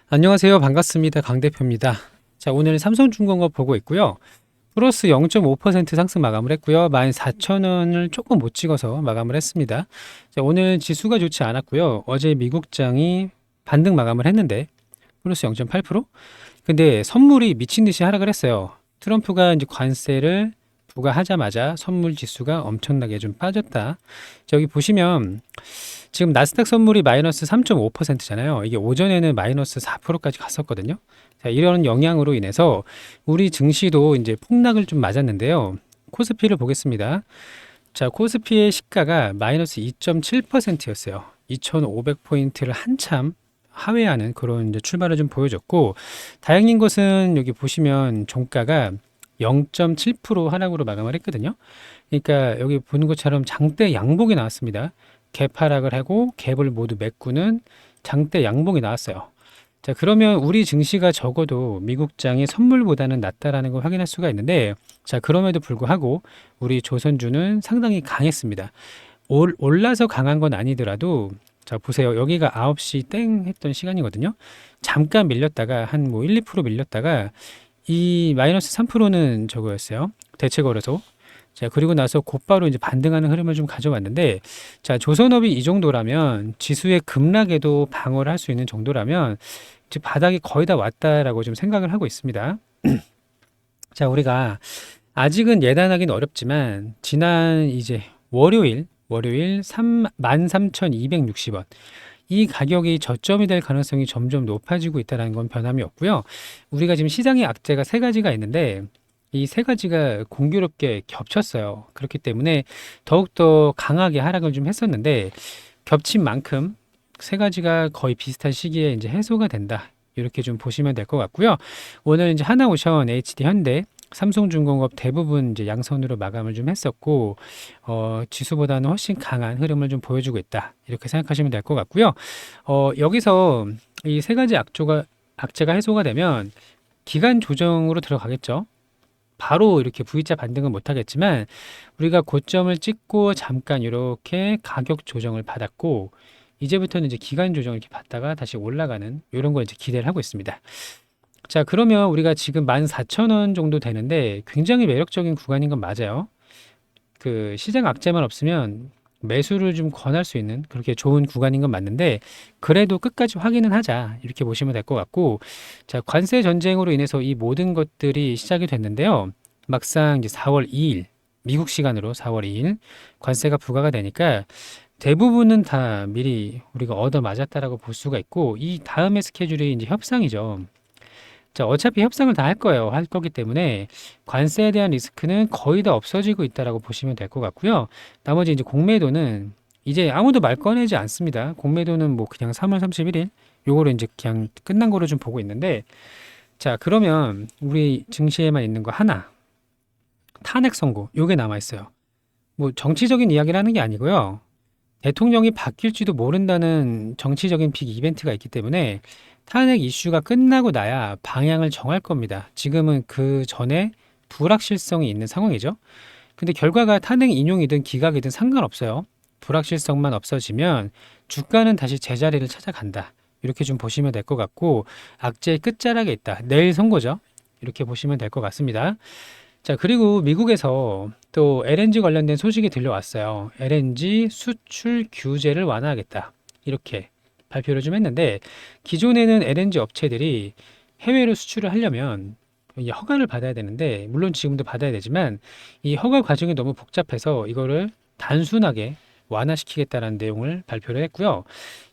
안녕하세요. 반갑습니다. 강 대표입니다. 자, 오늘 삼성중공업 보고 있고요. 플러스 0.5% 상승 마감을 했고요. 14,000원을 조금 못 찍어서 마감을 했습니다. 자, 오늘 지수가 좋지 않았고요. 어제 미국장이 반등 마감을 했는데 플러스 0.8%? 근데 선물이 미친 듯이 하락을 했어요. 트럼프가 이제 관세를 부과하자마자 선물 지수가 엄청나게 좀 빠졌다. 저기 보시면 지금 나스닥 선물이 마이너스 3.5%잖아요. 이게 오전에는 마이너스 4%까지 갔었거든요. 자, 이런 영향으로 인해서 우리 증시도 이제 폭락을 좀 맞았는데요. 코스피를 보겠습니다. 자, 코스피의 시가가 마이너스 2.7%였어요. 2,500포인트를 한참 하회하는 그런 이제 출발을 좀 보여줬고, 다행인 것은 여기 보시면 종가가 0.7% 하락으로 마감을 했거든요. 그러니까 여기 보는 것처럼 장대 양봉이 나왔습니다. 갭 하락을 하고 갭을 모두 메꾸는 장대 양봉이 나왔어요. 자, 그러면 우리 증시가 적어도 미국장의 선물보다는 낫다라는 걸 확인할 수가 있는데, 자, 그럼에도 불구하고 우리 조선주는 상당히 강했습니다. 올라서 강한 건 아니더라도, 자, 보세요. 여기가 9시 땡 했던 시간이거든요. 잠깐 밀렸다가 한 뭐 1, 2% 밀렸다가 이 마이너스 3%는 저거였어요. 대체 거래소. 자, 그리고 나서 곧바로 이제 반등하는 흐름을 좀 가져왔는데, 자, 조선업이 이 정도라면 지수의 급락에도 방어를 할 수 있는 정도라면 이제 바닥이 거의 다 왔다라고 좀 생각을 하고 있습니다. 자, 우리가 아직은 예단하기는 어렵지만 지난 이제 월요일 13,260원 이 가격이 저점이 될 가능성이 점점 높아지고 있다는 건 변함이 없고요. 우리가 지금 시장의 악재가 세 가지가 있는데 이 세 가지가 공교롭게 겹쳤어요. 그렇기 때문에 더욱더 강하게 하락을 좀 했었는데 겹친 만큼 세 가지가 거의 비슷한 시기에 이제 해소가 된다. 이렇게 좀 보시면 될 것 같고요. 오늘 이제 하나오션, HD 현대, 삼성중공업 대부분 이제 양선으로 마감을 좀 했었고, 지수보다는 훨씬 강한 흐름을 좀 보여주고 있다. 이렇게 생각하시면 될 것 같고요. 여기서 이 세 가지 악재가 해소가 되면 기간 조정으로 들어가겠죠. 바로 이렇게 V자 반등은 못하겠지만 우리가 고점을 찍고 잠깐 이렇게 가격 조정을 받았고 이제부터는 이제 기간 조정을 이렇게 받다가 다시 올라가는 이런 걸 이제 기대를 하고 있습니다. 자, 그러면 우리가 지금 14,000원 정도 되는데 굉장히 매력적인 구간인 건 맞아요. 그 시장 악재만 없으면 매수를 좀 권할 수 있는 그렇게 좋은 구간인 건 맞는데 그래도 끝까지 확인은 하자 이렇게 보시면 될 것 같고, 자, 관세 전쟁으로 인해서 이 모든 것들이 시작이 됐는데요. 막상 이제 4월 2일 미국 시간으로 4월 2일 관세가 부과가 되니까 대부분은 다 미리 우리가 얻어 맞았다라고 볼 수가 있고, 이 다음의 스케줄이 이제 협상이죠. 자, 어차피 협상을 다 할 거예요. 할 거기 때문에 관세에 대한 리스크는 거의 다 없어지고 있다라고 보시면 될 것 같고요. 나머지 이제 공매도는 이제 아무도 말 꺼내지 않습니다. 공매도는 뭐 그냥 3월 31일 요거를 이제 그냥 끝난 거로 좀 보고 있는데, 자, 그러면 우리 증시에만 있는 거 하나, 탄핵 선고 요게 남아 있어요. 뭐 정치적인 이야기를 하는 게 아니고요. 대통령이 바뀔지도 모른다는 정치적인 빅 이벤트가 있기 때문에 탄핵 이슈가 끝나고 나야 방향을 정할 겁니다. 지금은 그 전에 불확실성이 있는 상황이죠. 근데 결과가 탄핵 인용이든 기각이든 상관없어요. 불확실성만 없어지면 주가는 다시 제자리를 찾아간다. 이렇게 좀 보시면 될 것 같고, 악재의 끝자락에 있다. 내일 선고죠. 이렇게 보시면 될 것 같습니다. 자, 그리고 미국에서 또 LNG 관련된 소식이 들려왔어요. LNG 수출 규제를 완화하겠다. 이렇게 발표를 좀 했는데, 기존에는 LNG 업체들이 해외로 수출을 하려면 이 허가를 받아야 되는데, 물론 지금도 받아야 되지만, 이 허가 과정이 너무 복잡해서 이거를 단순하게 완화시키겠다는 내용을 발표를 했고요.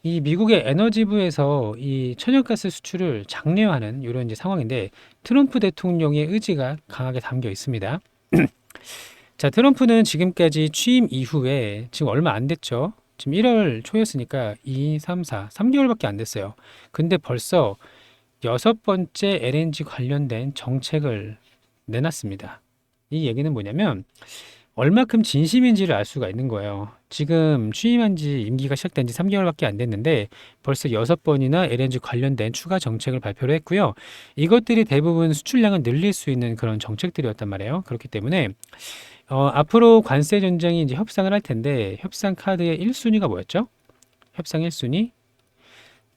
이 미국의 에너지부에서 이 천연가스 수출을 장려하는 이런 이제 상황인데, 트럼프 대통령의 의지가 강하게 담겨 있습니다. 자, 트럼프는 지금까지 취임 이후에 지금 얼마 안 됐죠. 지금 1월 초였으니까 2, 3, 4, 3개월밖에 안 됐어요. 근데 벌써 여섯 번째 LNG 관련된 정책을 내놨습니다. 이 얘기는 뭐냐면 얼마큼 진심인지를 알 수가 있는 거예요. 지금 취임한 지 임기가 시작된 지 3개월밖에 안 됐는데 벌써 6번이나 LNG 관련된 추가 정책을 발표를 했고요. 이것들이 대부분 수출량을 늘릴 수 있는 그런 정책들이었단 말이에요. 그렇기 때문에 앞으로 관세 전쟁이 이제 협상을 할 텐데 협상 카드의 1순위가 뭐였죠? 협상 1순위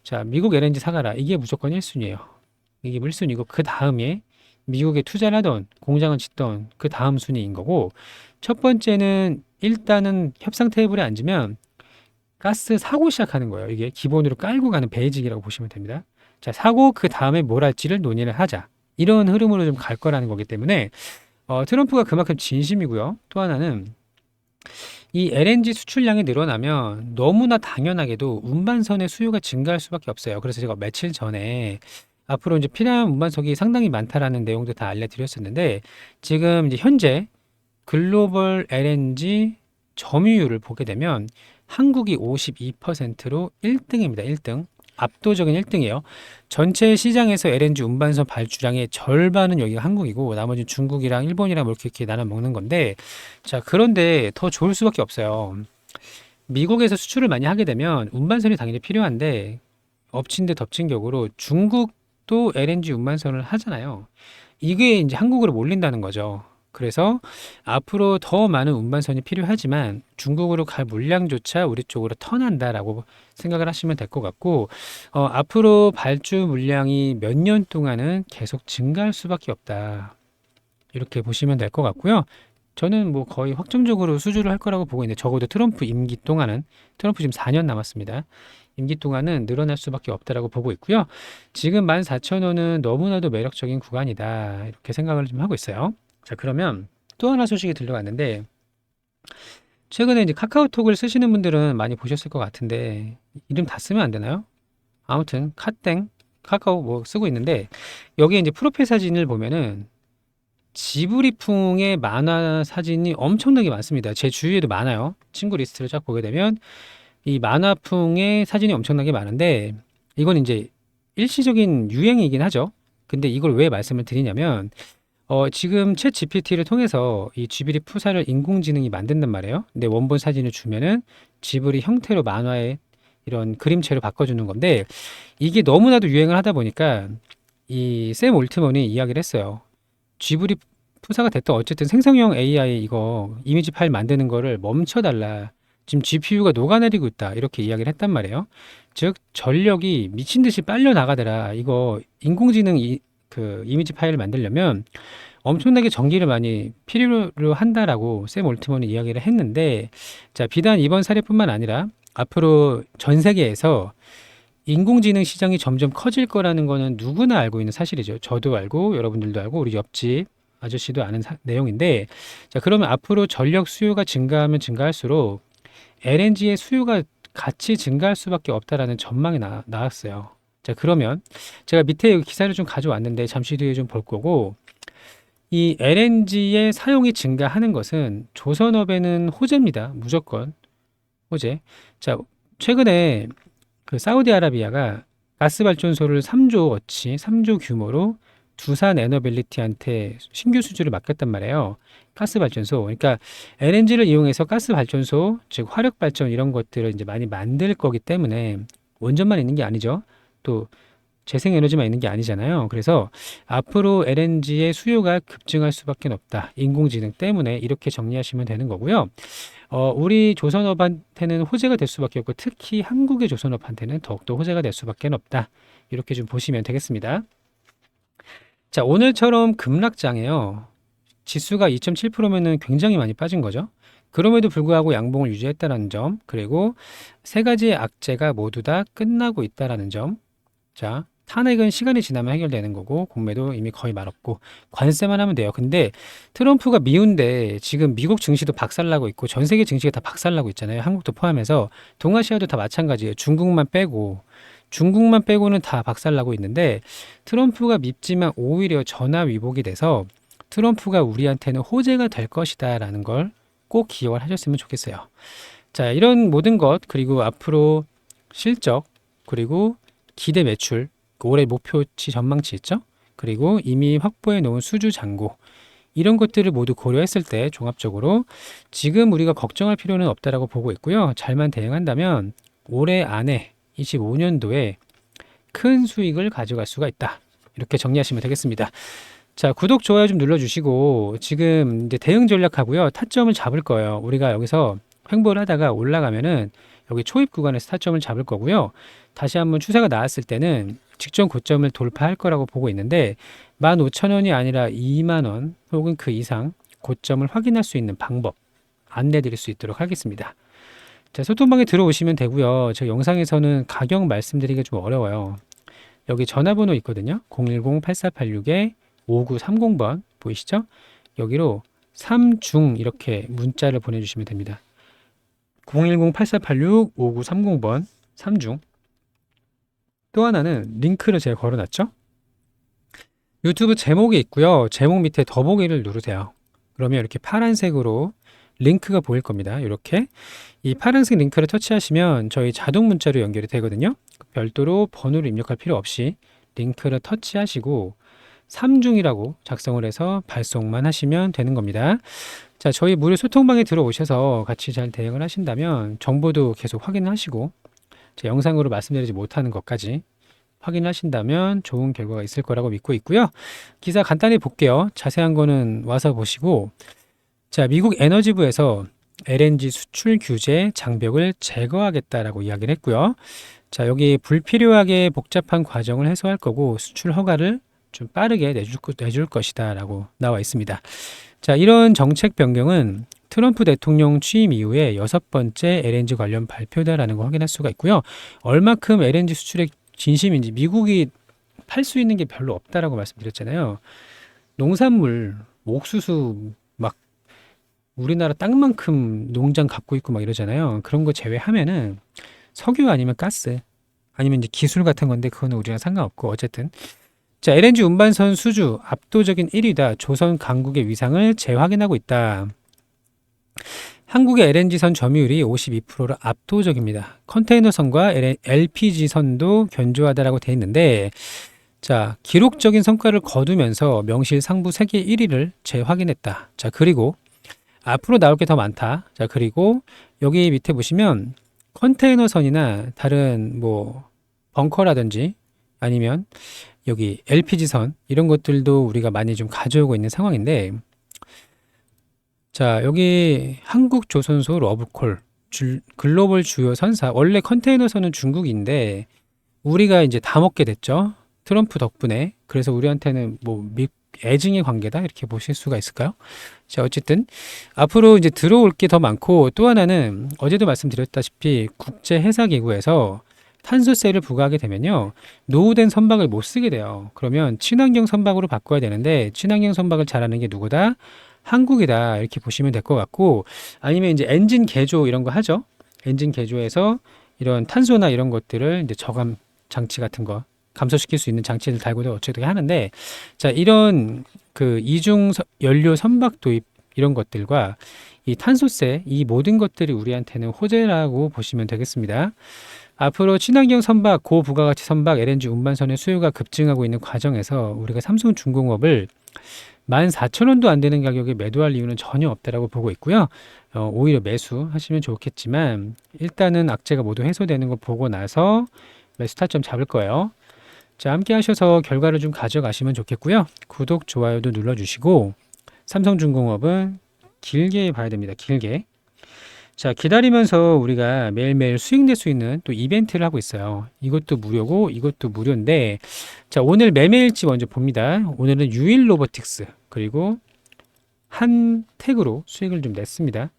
자, 미국 LNG 사가라. 이게 무조건 1순위예요. 이게 1순위고 그 다음에 미국에 투자를 하던 공장을 짓던 그 다음 순위인 거고 첫 번째는 일단은 협상 테이블에 앉으면 가스 사고 시작하는 거예요. 이게 기본으로 깔고 가는 베이직이라고 보시면 됩니다. 자, 사고 그 다음에 뭘 할지를 논의를 하자. 이런 흐름으로 좀 갈 거라는 거기 때문에 트럼프가 그만큼 진심이고요. 또 하나는 이 LNG 수출량이 늘어나면 너무나 당연하게도 운반선의 수요가 증가할 수밖에 없어요. 그래서 제가 며칠 전에 앞으로 이제 필요한 운반석이 상당히 많다라는 내용도 다 알려드렸었는데 지금 이제 현재 글로벌 LNG 점유율을 보게 되면 한국이 52%로 1등입니다. 1등. 압도적인 1등이에요. 전체 시장에서 LNG 운반선 발주량의 절반은 여기가 한국이고 나머지 중국이랑 일본이랑 뭐 이렇게 나눠 먹는 건데 자, 그런데 더 좋을 수밖에 없어요. 미국에서 수출을 많이 하게 되면 운반선이 당연히 필요한데 엎친 데 덮친 격으로 중국도 LNG 운반선을 하잖아요. 이게 이제 한국으로 몰린다는 거죠. 그래서 앞으로 더 많은 운반선이 필요하지만 중국으로 갈 물량조차 우리 쪽으로 턴한다라고 생각을 하시면 될 것 같고 앞으로 발주 물량이 몇 년 동안은 계속 증가할 수밖에 없다. 이렇게 보시면 될 것 같고요. 저는 뭐 거의 확정적으로 수주를 할 거라고 보고 있는데 적어도 트럼프 임기 동안은 트럼프 지금 4년 남았습니다. 임기 동안은 늘어날 수밖에 없다라고 보고 있고요. 지금 14,000원은 너무나도 매력적인 구간이다. 이렇게 생각을 좀 하고 있어요. 자, 그러면 또 하나 소식이 들려왔는데 최근에 이제 카카오톡을 쓰시는 분들은 많이 보셨을 것 같은데 이름 다 쓰면 안 되나요? 아무튼 카땡 카카오 뭐 쓰고 있는데 여기에 이제 프로필 사진을 보면은 지브리풍의 만화 사진이 엄청나게 많습니다. 제 주위에도 많아요. 친구 리스트를 쫙 보게 되면 이 만화풍의 사진이 엄청나게 많은데 이건 이제 일시적인 유행이긴 하죠. 근데 이걸 왜 말씀을 드리냐면 지금 챗 GPT를 통해서 이 지브리 푸사를 인공지능이 만든단 말이에요. 근데 원본 사진을 주면은 지브리 형태로 만화의 이런 그림체로 바꿔주는 건데 이게 너무나도 유행을 하다 보니까 이 샘 올트먼이 이야기를 했어요. 지브리 푸사가 됐던 어쨌든 생성형 AI 이거 이미지 파일 만드는 거를 멈춰달라. 지금 GPU가 녹아내리고 있다. 이렇게 이야기를 했단 말이에요. 즉 전력이 미친 듯이 빨려 나가더라. 이거 인공지능 그 이미지 파일을 만들려면 엄청나게 전기를 많이 필요로 한다라고 샘 올트먼이 이야기를 했는데 자, 비단 이번 사례뿐만 아니라 앞으로 전 세계에서 인공지능 시장이 점점 커질 거라는 거는 누구나 알고 있는 사실이죠. 저도 알고 여러분들도 알고 우리 옆집 아저씨도 아는 내용인데 자, 그러면 앞으로 전력 수요가 증가하면 증가할수록 LNG의 수요가 같이 증가할 수밖에 없다라는 전망이 나왔어요. 자, 그러면 제가 밑에 기사를 좀 가져왔는데 잠시 뒤에 좀 볼 거고 이 LNG의 사용이 증가하는 것은 조선업에는 호재입니다. 무조건 호재. 자, 최근에 그 사우디아라비아가 가스 발전소를 3조 어치, 3조 규모로 두산 에너빌리티한테 신규 수주를 맡겼단 말이에요. 가스 발전소. 그러니까 LNG를 이용해서 가스 발전소, 즉 화력 발전 이런 것들을 이제 많이 만들 거기 때문에 원전만 있는 게 아니죠. 또 재생에너지만 있는 게 아니잖아요. 그래서 앞으로 LNG의 수요가 급증할 수밖에 없다. 인공지능 때문에 이렇게 정리하시면 되는 거고요. 우리 조선업한테는 호재가 될 수밖에 없고 특히 한국의 조선업한테는 더욱더 호재가 될 수밖에 없다. 이렇게 좀 보시면 되겠습니다. 자, 오늘처럼 급락장에요. 지수가 2.7%면은 굉장히 많이 빠진 거죠. 그럼에도 불구하고 양봉을 유지했다는 점, 그리고 세 가지의 악재가 모두 다 끝나고 있다는 점. 자, 탄핵은 시간이 지나면 해결되는 거고 공매도 이미 거의 말없고 관세만 하면 돼요. 근데 트럼프가 미운데 지금 미국 증시도 박살나고 있고 전 세계 증시가 다 박살나고 있잖아요. 한국도 포함해서 동아시아도 다 마찬가지예요. 중국만 빼고는 다 박살나고 있는데 트럼프가 밉지만 오히려 전화위복이 돼서 트럼프가 우리한테는 호재가 될 것이다 라는 걸 꼭 기억을 하셨으면 좋겠어요. 자, 이런 모든 것 그리고 앞으로 실적 그리고 기대 매출 올해 목표치 전망치 있죠? 그리고 이미 확보해 놓은 수주 잔고 이런 것들을 모두 고려했을 때 종합적으로 지금 우리가 걱정할 필요는 없다라고 보고 있고요. 잘만 대응한다면 올해 안에 25년도에 큰 수익을 가져갈 수가 있다. 이렇게 정리하시면 되겠습니다. 자, 구독, 좋아요 좀 눌러주시고 지금 이제 대응 전략하고요. 타점을 잡을 거예요. 우리가 여기서 횡보를 하다가 올라가면은 여기 초입 구간에서 타점을 잡을 거고요. 다시 한번 추세가 나왔을 때는 직전 고점을 돌파할 거라고 보고 있는데 15,000원이 아니라 20,000원 혹은 그 이상 고점을 확인할 수 있는 방법 안내 드릴 수 있도록 하겠습니다. 자, 소통방에 들어오시면 되고요. 저 영상에서는 가격 말씀드리기가 좀 어려워요. 여기 전화번호 있거든요. 010-8486-5930번 보이시죠? 여기로 3중 이렇게 문자를 보내주시면 됩니다. 010-8486-5930번 3중. 또 하나는 링크를 제가 걸어놨죠. 유튜브 제목이 있고요. 제목 밑에 더보기를 누르세요. 그러면 이렇게 파란색으로 링크가 보일 겁니다. 이렇게 이 파란색 링크를 터치하시면 저희 자동 문자로 연결이 되거든요. 별도로 번호를 입력할 필요 없이 링크를 터치하시고 3중이라고 작성을 해서 발송만 하시면 되는 겁니다. 자, 저희 무료 소통방에 들어오셔서 같이 잘 대응을 하신다면 정보도 계속 확인하시고 제 영상으로 말씀드리지 못하는 것까지 확인하신다면 좋은 결과가 있을 거라고 믿고 있고요. 기사 간단히 볼게요. 자세한 거는 와서 보시고, 자, 미국 에너지부에서 LNG 수출 규제 장벽을 제거하겠다라고 이야기를 했고요. 자, 여기 불필요하게 복잡한 과정을 해소할 거고 수출 허가를 좀 빠르게 내줄 것이다 라고 나와 있습니다. 자, 이런 정책 변경은 트럼프 대통령 취임 이후에 6번째 LNG 관련 발표다라는 거 확인할 수가 있고요. 얼마큼 LNG 수출에 진심인지, 미국이 팔 수 있는 게 별로 없다라고 말씀드렸잖아요. 농산물, 옥수수 막 우리나라 땅만큼 농장 갖고 있고 막 이러잖아요. 그런 거 제외하면은 석유 아니면 가스 아니면 이제 기술 같은 건데 그거는 우리랑 상관없고 어쨌든 자, LNG 운반선 수주 압도적인 1위다. 조선 강국의 위상을 재확인하고 있다. 한국의 LNG선 점유율이 52%로 압도적입니다. 컨테이너선과 LPG선도 견조하다라고 되어 있는데, 자, 기록적인 성과를 거두면서 명실상부 세계 1위를 재확인했다. 자, 그리고 앞으로 나올 게 더 많다. 자, 그리고 여기 밑에 보시면 컨테이너선이나 다른 뭐 벙커라든지 아니면 여기 LPG선 이런 것들도 우리가 많이 좀 가져오고 있는 상황인데, 자, 여기 한국조선소 러브콜 글로벌 주요 선사, 원래 컨테이너선은 중국인데 우리가 이제 다 먹게 됐죠. 트럼프 덕분에. 그래서 우리한테는 뭐 애증의 관계다 이렇게 보실 수가 있을까요? 자, 어쨌든 앞으로 이제 들어올 게 더 많고, 또 하나는 어제도 말씀드렸다시피 국제해사기구에서 탄소세를 부과하게 되면요, 노후된 선박을 못 쓰게 돼요. 그러면 친환경 선박으로 바꿔야 되는데 친환경 선박을 잘하는 게 누구다? 한국이다 이렇게 보시면 될 것 같고, 아니면 이제 엔진 개조 이런 거 하죠. 엔진 개조에서 이런 탄소나 이런 것들을 이제 저감 장치 같은 거 감소시킬 수 있는 장치를 달고도 어떻게 하는데, 자, 이런 그 이중 연료 선박 도입 이런 것들과 이 탄소세 이 모든 것들이 우리한테는 호재라고 보시면 되겠습니다. 앞으로 친환경 선박, 고부가가치 선박, LNG 운반선의 수요가 급증하고 있는 과정에서 우리가 삼성중공업을 14,000원도 안 되는 가격에 매도할 이유는 전혀 없다라고 보고 있고요. 오히려 매수하시면 좋겠지만 일단은 악재가 모두 해소되는 거 보고 나서 매수 타점 잡을 거예요. 자, 함께 하셔서 결과를 좀 가져가시면 좋겠고요. 구독, 좋아요도 눌러주시고 삼성중공업은 길게 봐야 됩니다. 길게. 자, 기다리면서 우리가 매일매일 수익 낼 수 있는 또 이벤트를 하고 있어요. 이것도 무료고 이것도 무료인데, 자, 오늘 매매일지 먼저 봅니다. 오늘은 유일 로보틱스 그리고 한택으로 수익을 좀 냈습니다.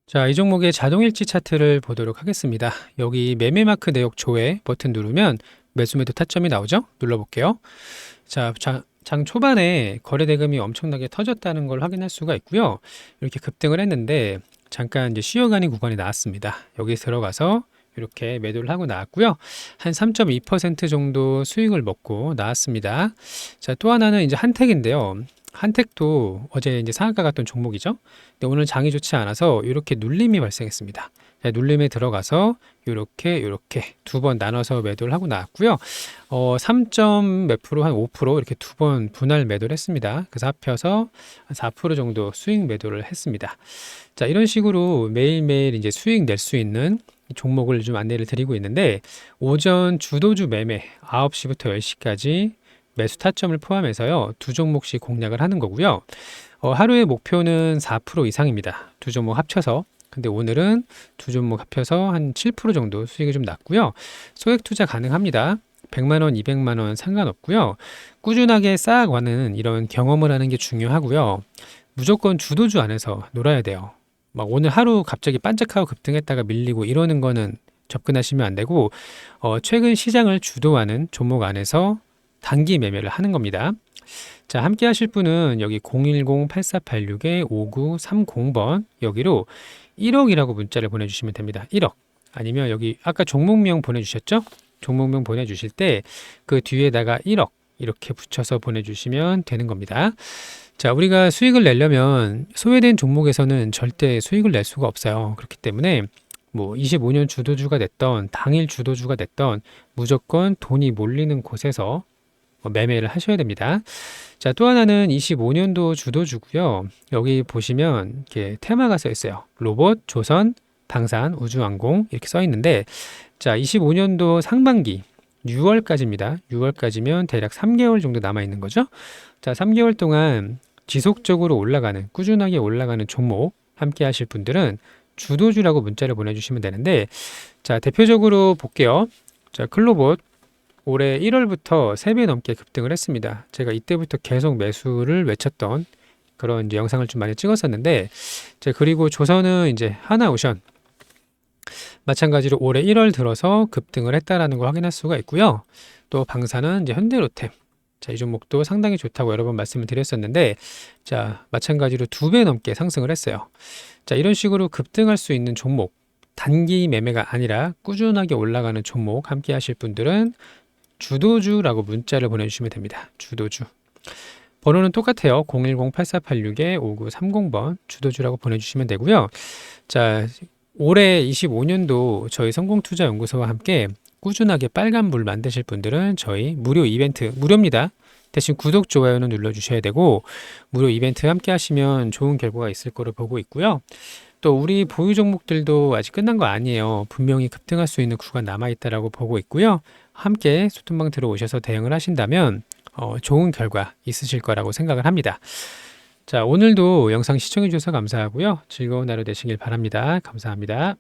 자, 이 종목의 자동일치 차트를 보도록 하겠습니다. 여기 매매 마크 내역 조회 버튼 누르면 매수 매도 타점이 나오죠? 눌러볼게요. 자, 장 초반에 거래 대금이 엄청나게 터졌다는 걸 확인할 수가 있고요. 이렇게 급등을 했는데 잠깐 이제 쉬어가는 구간이 나왔습니다. 여기 들어가서 이렇게 매도를 하고 나왔고요. 한 3.2% 정도 수익을 먹고 나왔습니다. 자, 또 하나는 이제 한택인데요. 한택도 어제 이제 상한가 갔던 종목이죠. 근데 오늘 장이 좋지 않아서 이렇게 눌림이 발생했습니다. 자, 눌림에 들어가서 이렇게 두 번 나눠서 매도를 하고 나왔고요. 3점 몇 프로 한 5% 이렇게 두 번 분할 매도를 했습니다. 그래서 합쳐서 한 4% 정도 수익 매도를 했습니다. 자, 이런 식으로 매일매일 이제 수익 낼 수 있는 종목을 좀 안내를 드리고 있는데, 오전 주도주 매매 9시부터 10시까지 매수 타점을 포함해서요, 두 종목씩 공략을 하는 거고요. 하루의 목표는 4% 이상입니다. 두 종목 합쳐서 근데 오늘은 두 종목 합해서 한 7% 정도 수익이 좀 났고요. 소액 투자 가능합니다. 100만 원, 200만 원 상관없고요. 꾸준하게 쌓아가는 이런 경험을 하는 게 중요하고요. 무조건 주도주 안에서 놀아야 돼요. 막 오늘 하루 갑자기 반짝하고 급등했다가 밀리고 이러는 거는 접근하시면 안 되고, 최근 시장을 주도하는 종목 안에서 단기 매매를 하는 겁니다. 자, 함께 하실 분은 여기 010-8486-5930번 여기로 1억이라고 문자를 보내주시면 됩니다. 1억. 아니면 여기 아까 종목명 보내주셨죠? 종목명 보내주실 때 그 뒤에다가 1억 이렇게 붙여서 보내주시면 되는 겁니다. 자, 우리가 수익을 내려면 소외된 종목에서는 절대 수익을 낼 수가 없어요. 그렇기 때문에 뭐 25년 주도주가 됐던 당일 주도주가 됐던 무조건 돈이 몰리는 곳에서 매매를 하셔야 됩니다. 자, 또 하나는 25년도 주도주고요. 여기 보시면 이렇게 테마가 써 있어요. 로봇, 조선, 방산, 우주항공 이렇게 써 있는데, 자, 25년도 상반기 6월까지입니다. 6월까지면 대략 3개월 정도 남아 있는 거죠. 자, 3개월 동안 지속적으로 올라가는, 꾸준하게 올라가는 종목 함께 하실 분들은 주도주라고 문자를 보내주시면 되는데, 자, 대표적으로 볼게요. 자, 클로봇 올해 1월부터 3배 넘게 급등을 했습니다. 제가 이때부터 계속 매수를 외쳤던 그런 이제 영상을 좀 많이 찍었었는데, 자, 그리고 조선은 이제 하나오션 마찬가지로 올해 1월 들어서 급등을 했다라는 걸 확인할 수가 있고요. 또 방사는 이제 현대로템. 자, 이 종목도 상당히 좋다고 여러 번 말씀을 드렸었는데, 자, 마찬가지로 2배 넘게 상승을 했어요. 자, 이런 식으로 급등할 수 있는 종목, 단기 매매가 아니라 꾸준하게 올라가는 종목 함께 하실 분들은 주도주라고 문자를 보내주시면 됩니다. 주도주. 번호는 똑같아요. 010-8486-5930번 주도주라고 보내주시면 되고요. 자, 올해 25년도 저희 성공투자연구소와 함께 꾸준하게 빨간불 만드실 분들은 저희 무료 이벤트, 무료입니다. 대신 구독, 좋아요는 눌러주셔야 되고, 무료 이벤트 함께 하시면 좋은 결과가 있을 거로 보고 있고요. 또 우리 보유 종목들도 아직 끝난 거 아니에요. 분명히 급등할 수 있는 구간 남아있다라고 보고 있고요. 함께 소통방 들어오셔서 대응을 하신다면 좋은 결과 있으실 거라고 생각을 합니다. 자, 오늘도 영상 시청해 주셔서 감사하고요. 즐거운 하루 되시길 바랍니다. 감사합니다.